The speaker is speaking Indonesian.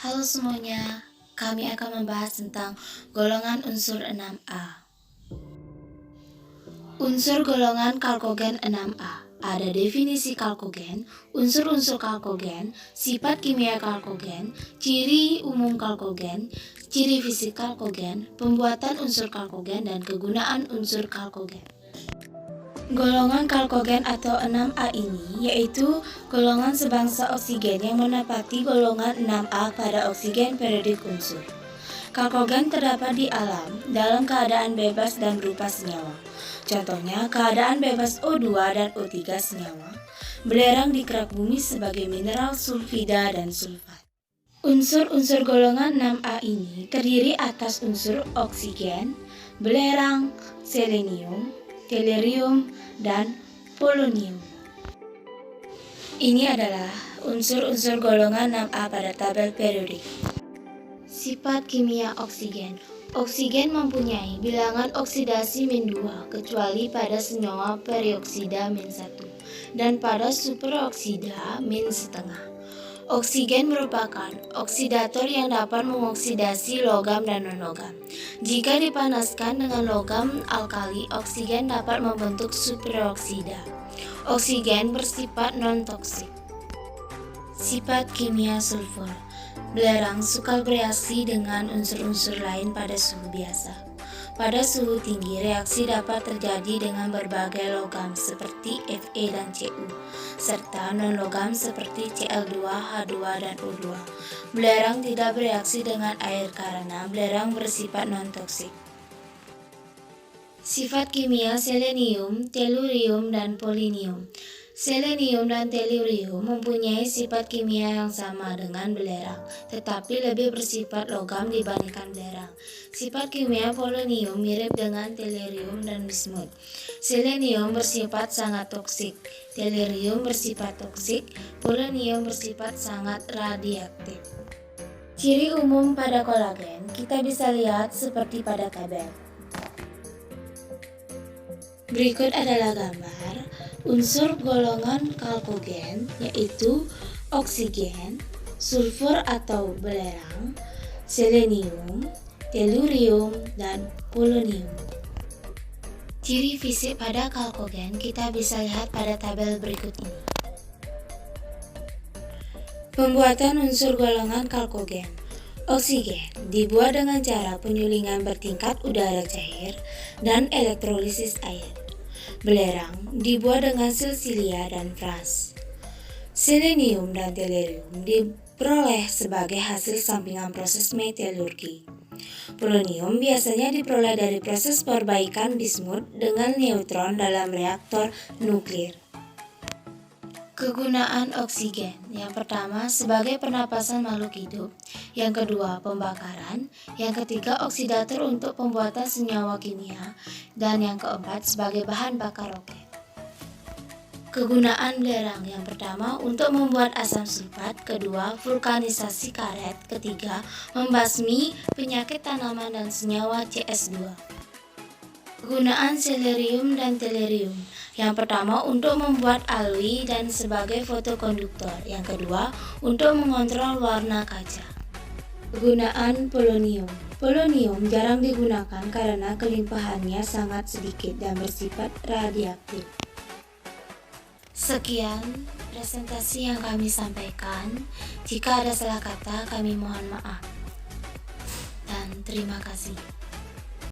Halo semuanya, kami akan membahas tentang golongan unsur 6A. Unsur golongan kalkogen 6A. Ada definisi kalkogen, unsur-unsur kalkogen, sifat kimia kalkogen, ciri umum kalkogen, ciri fisik kalkogen, pembuatan unsur kalkogen, dan kegunaan unsur kalkogen. Golongan kalkogen atau 6A ini yaitu golongan sebangsa oksigen yang menepati golongan 6A pada oksigen periodik unsur. Kalkogen terdapat di alam dalam keadaan bebas dan berupa senyawa. Contohnya keadaan bebas O2 dan O3 senyawa, belerang di kerak bumi sebagai mineral sulfida dan sulfat. Unsur-unsur golongan 6A ini terdiri atas unsur oksigen, belerang, selenium, tellurium, dan polonium. Ini adalah unsur-unsur golongan 6A pada tabel periodik. Sifat kimia oksigen. Oksigen mempunyai bilangan oksidasi -2 kecuali pada senyawa perioksida -1 dan pada superoksida -1/2. Oksigen merupakan oksidator yang dapat mengoksidasi logam dan non-logam. Jika dipanaskan dengan logam alkali, oksigen dapat membentuk superoksida. Oksigen bersifat non-toksik. Sifat kimia sulfur. Belerang suka bereaksi dengan unsur-unsur lain pada suhu biasa. Pada suhu tinggi, reaksi dapat terjadi dengan berbagai logam seperti Fe dan Cu, serta non-logam seperti Cl2, H2, dan O2. Belerang tidak bereaksi dengan air karena belerang bersifat non-toksik. Sifat kimia selenium, tellurium, dan polonium. Selenium dan tellurium mempunyai sifat kimia yang sama dengan belerang, tetapi lebih bersifat logam dibandingkan belerang. Sifat kimia polonium mirip dengan tellurium dan bismut. Selenium bersifat sangat toksik, tellurium bersifat toksik, polonium bersifat sangat radioaktif. Ciri umum pada kolagen kita bisa lihat seperti pada tabel. Berikut adalah gambar unsur golongan kalkogen yaitu oksigen, sulfur atau belerang, selenium, tellurium, dan polonium. Ciri fisik pada kalkogen kita bisa lihat pada tabel berikut ini. Pembuatan unsur golongan kalkogen. Oksigen dibuat dengan cara penyulingan bertingkat udara cair dan elektrolisis air. Belerang dibuat dengan silsilia dan fras. Selenium dan tellurium diperoleh sebagai hasil sampingan proses metalurgi. Polonium biasanya diperoleh dari proses perbaikan bismut dengan neutron dalam reaktor nuklir. Kegunaan oksigen. Yang pertama, sebagai pernapasan makhluk hidup. Yang kedua, pembakaran. Yang ketiga, oksidator untuk pembuatan senyawa kimia. Dan yang keempat, sebagai bahan bakar roket. Kegunaan belerang. Yang pertama, untuk membuat asam sulfat. Kedua, vulkanisasi karet. Ketiga, membasmi penyakit tanaman dan senyawa CS2. Kegunaan selenium dan tellurium. Yang pertama untuk membuat alloy dan sebagai fotokonduktor. Yang kedua untuk mengontrol warna kaca. Kegunaan polonium. Polonium jarang digunakan karena kelimpahannya sangat sedikit dan bersifat radioaktif. Sekian presentasi yang kami sampaikan. Jika ada salah kata kami mohon maaf. Dan terima kasih.